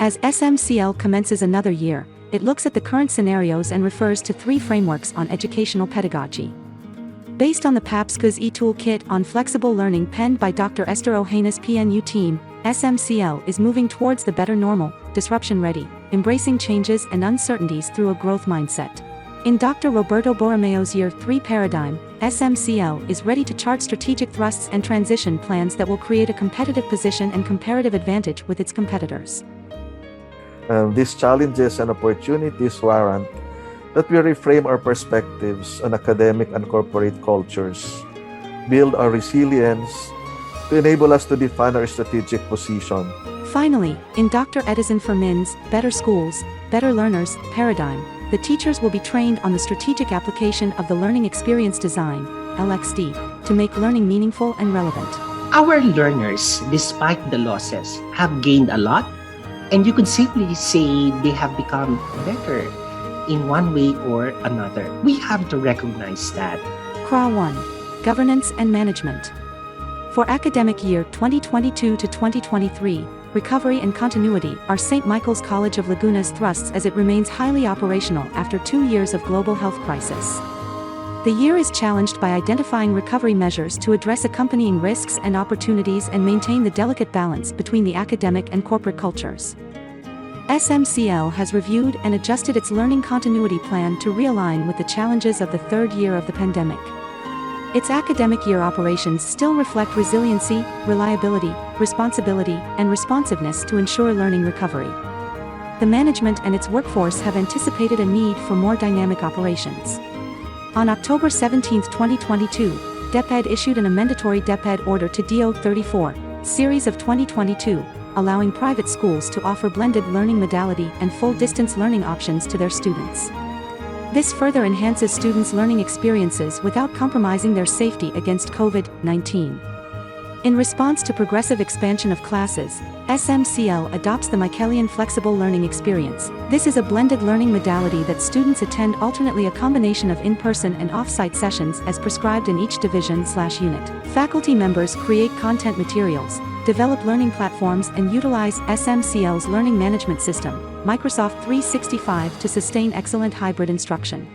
As SMCL commences another year, it looks at the current scenarios and refers to 3 frameworks on educational pedagogy. Based on the PAPSCA's e-toolkit on flexible learning penned by Dr. Esther Ohaina's PNU team, SMCL is moving towards the better normal, disruption-ready, embracing changes and uncertainties through a growth mindset. In Dr. Roberto Borromeo's Year 3 paradigm, SMCL is ready to chart strategic thrusts and transition plans that will create a competitive position and comparative advantage with its competitors. These challenges and opportunities warrant that we reframe our perspectives on academic and corporate cultures, build our resilience to enable us to define our strategic position. Finally, in Dr. Edison Fermin's Better Schools, Better Learners paradigm, the teachers will be trained on the strategic application of the Learning Experience Design, LXD, to make learning meaningful and relevant. Our learners, despite the losses, have gained a lot, and you could simply say they have become better in one way or another. We have to recognize that. CRA 1. Governance and Management. For academic year 2022 to 2023, Recovery and Continuity are St. Michael's College of Laguna's thrusts as it remains highly operational after 2 years of global health crisis. The year is challenged by identifying recovery measures to address accompanying risks and opportunities and maintain the delicate balance between the academic and corporate cultures. SMCL has reviewed and adjusted its learning continuity plan to realign with the challenges of the 3rd year of the pandemic. Its academic year operations still reflect resiliency, reliability, responsibility, and responsiveness to ensure learning recovery. The management and its workforce have anticipated a need for more dynamic operations. On October 17, 2022, DepEd issued an amendatory DepEd order to DO 34, series of 2022, allowing private schools to offer blended learning modality and full distance learning options to their students. This further enhances students' learning experiences without compromising their safety against COVID-19. In response to progressive expansion of classes, SMCL adopts the Michaelian Flexible Learning Experience. This is a blended learning modality that students attend alternately, a combination of in-person and off-site sessions as prescribed in each division/unit. Faculty members create content materials, develop learning platforms, and utilize SMCL's learning management system, Microsoft 365, to sustain excellent hybrid instruction.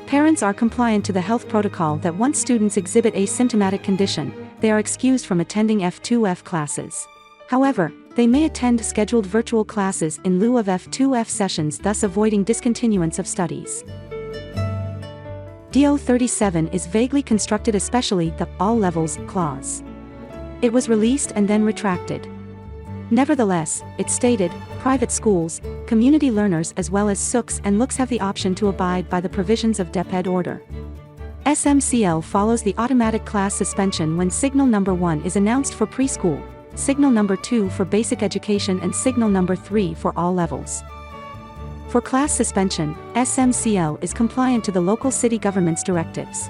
Parents are compliant to the health protocol that once students exhibit a symptomatic condition, they are excused from attending F2F classes. However, they may attend scheduled virtual classes in lieu of F2F sessions, thus avoiding discontinuance of studies. DO 37 is vaguely constructed, especially the all levels clause. It was released and then retracted. Nevertheless, it stated, private schools, community learners as well as SUCs and LUCs have the option to abide by the provisions of DepEd order. SMCL follows the automatic class suspension when signal number 1 is announced for preschool, signal number 2 for basic education, and signal number 3 for all levels. For class suspension, SMCL is compliant to the local city government's directives.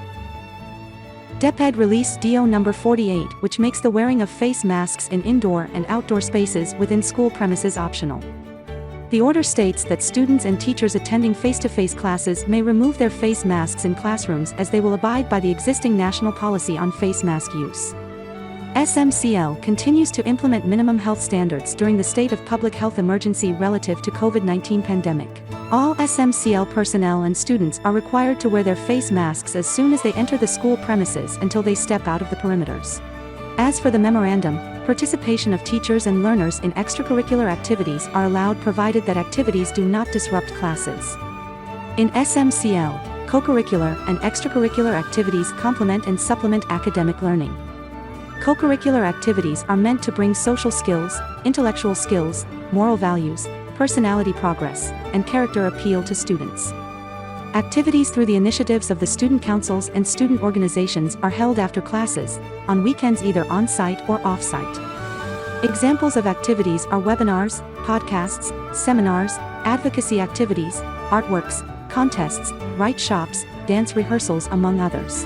DepEd released DO number 48, which makes the wearing of face masks in indoor and outdoor spaces within school premises optional. The order states that students and teachers attending face-to-face classes may remove their face masks in classrooms, as they will abide by the existing national policy on face mask use. SMCL continues to implement minimum health standards during the state of public health emergency relative to COVID-19 pandemic. All SMCL personnel and students are required to wear their face masks as soon as they enter the school premises until they step out of the perimeters. As for the memorandum, participation of teachers and learners in extracurricular activities are allowed provided that activities do not disrupt classes. In SMCL, co-curricular and extracurricular activities complement and supplement academic learning. Co-curricular activities are meant to bring social skills, intellectual skills, moral values, personality progress, and character appeal to students. Activities through the initiatives of the student councils and student organizations are held after classes, on weekends either on-site or off-site. Examples of activities are webinars, podcasts, seminars, advocacy activities, artworks, contests, write shops, dance rehearsals, among others.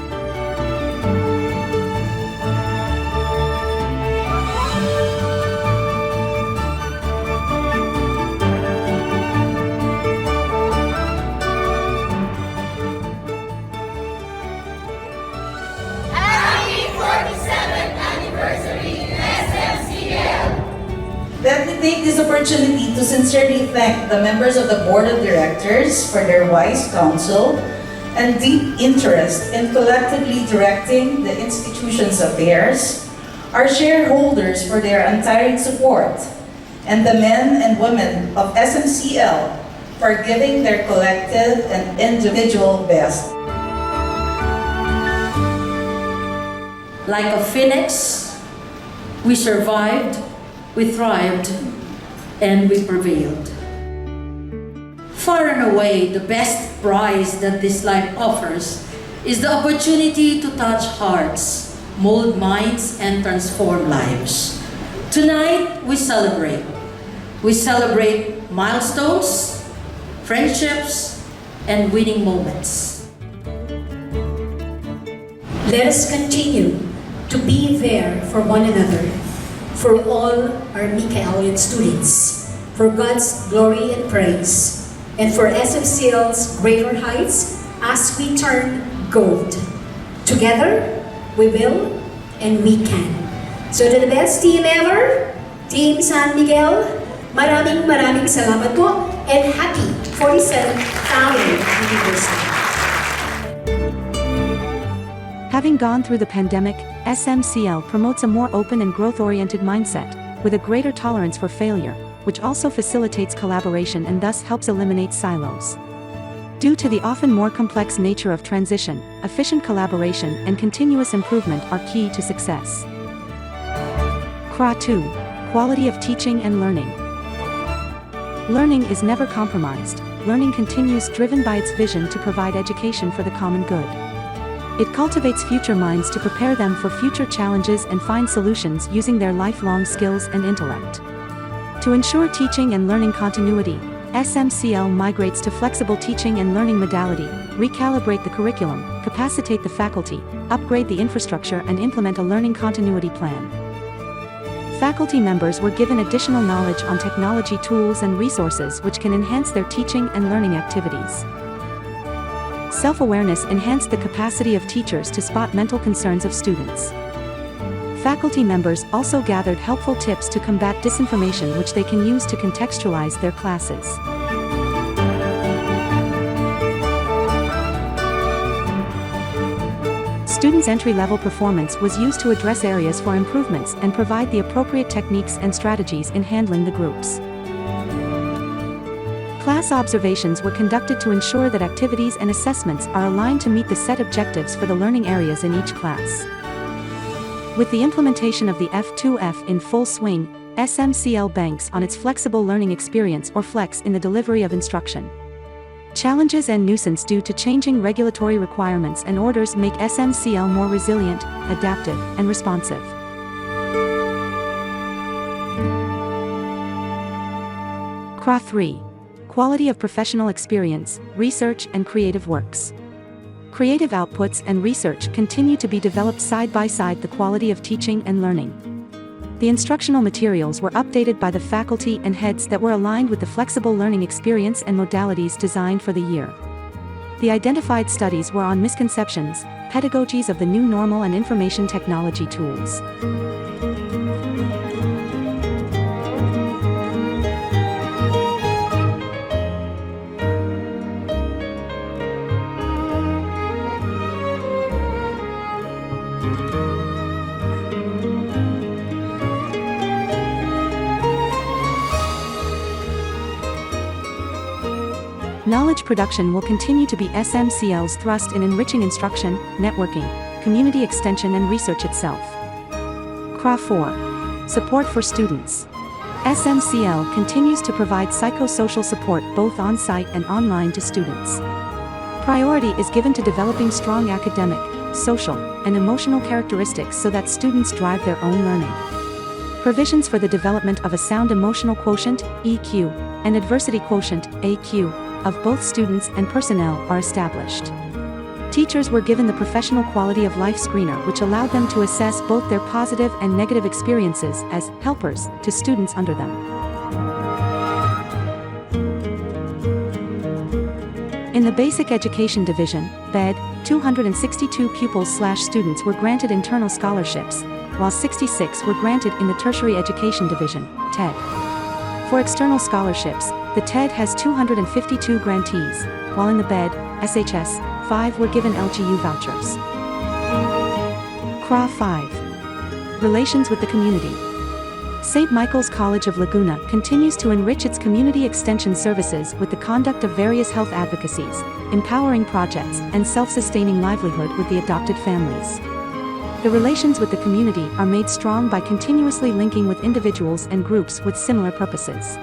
Let me take this opportunity to sincerely thank the members of the Board of Directors for their wise counsel and deep interest in collectively directing the institution's affairs, our shareholders for their untiring support, and the men and women of SMCL for giving their collective and individual best. Like a phoenix, we survived, we thrived, and we prevailed. Far and away, the best prize that this life offers is the opportunity to touch hearts, mold minds, and transform lives. Tonight, we celebrate. We celebrate milestones, friendships, and winning moments. Let us continue to be there for one another, for all our Michaelian students, for God's glory and praise, and for SMCL's greater heights as we turn gold. Together, we will and we can. So to the best team ever, Team San Miguel, maraming salamat po, and happy 47th Founding Anniversary. Having gone through the pandemic, SMCL promotes a more open and growth-oriented mindset, with a greater tolerance for failure, which also facilitates collaboration and thus helps eliminate silos. Due to the often more complex nature of transition, efficient collaboration and continuous improvement are key to success. CRA 2. Quality of teaching and learning. Learning is never compromised. Learning continues, driven by its vision to provide education for the common good. It cultivates future minds to prepare them for future challenges and find solutions using their lifelong skills and intellect. To ensure teaching and learning continuity, SMCL migrates to flexible teaching and learning modality, recalibrate the curriculum, capacitate the faculty, upgrade the infrastructure, and implement a learning continuity plan. Faculty members were given additional knowledge on technology tools and resources which can enhance their teaching and learning activities. Self-awareness enhanced the capacity of teachers to spot mental concerns of students. Faculty members also gathered helpful tips to combat disinformation which they can use to contextualize their classes. Students' entry-level performance was used to address areas for improvements and provide the appropriate techniques and strategies in handling the groups. Class observations were conducted to ensure that activities and assessments are aligned to meet the set objectives for the learning areas in each class. With the implementation of the F2F in full swing, SMCL banks on its flexible learning experience or FLEX in the delivery of instruction. Challenges and nuisance due to changing regulatory requirements and orders make SMCL more resilient, adaptive, and responsive. CRA 3. Quality of professional experience, research, and creative works. Creative outputs and research continue to be developed side by side the quality of teaching and learning. The instructional materials were updated by the faculty and heads that were aligned with the flexible learning experience and modalities designed for the year. The identified studies were on misconceptions, pedagogies of the new normal and information technology tools. Knowledge production will continue to be SMCL's thrust in enriching instruction, networking, community extension and research itself. CRA 4. Support for students. SMCL continues to provide psychosocial support both on-site and online to students. Priority is given to developing strong academic, social, and emotional characteristics so that students drive their own learning. Provisions for the development of a sound emotional quotient, EQ, and adversity quotient, AQ, of both students and personnel are established. Teachers were given the professional quality of life screener which allowed them to assess both their positive and negative experiences as helpers to students under them. In the Basic Education Division, BED, 262 pupils/students were granted internal scholarships, while 66 were granted in the Tertiary Education Division, TED. For external scholarships, the TED has 252 grantees, while in the BED, SHS, 5 were given LGU vouchers. CRA 5. Relations with the community. St. Michael's College of Laguna continues to enrich its community extension services with the conduct of various health advocacies, empowering projects, and self-sustaining livelihood with the adopted families. The relations with the community are made strong by continuously linking with individuals and groups with similar purposes.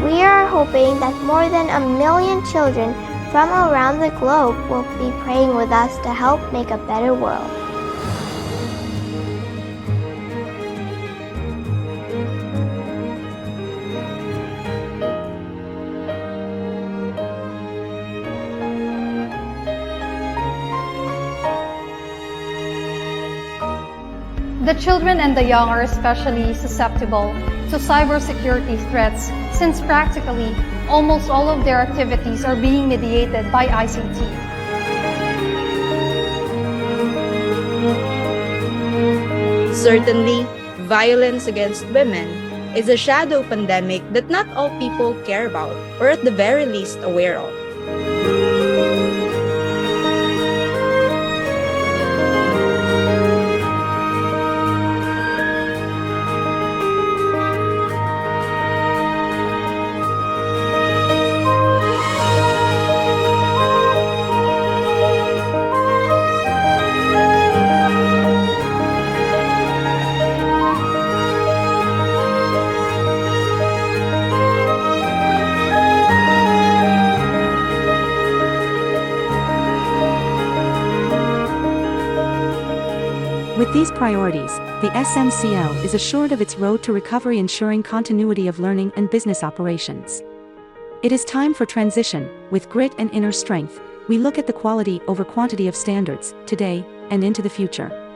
We are hoping that more than 1 million children from around the globe will be praying with us to help make a better world. The children and the young are especially susceptible to cybersecurity threats since practically almost all of their activities are being mediated by ICT. Certainly, violence against women is a shadow pandemic that not all people care about or at the very least aware of. With these priorities, the SMCL is assured of its road to recovery, ensuring continuity of learning and business operations. It is time for transition. With grit and inner strength, we look at the quality over quantity of standards, today and into the future.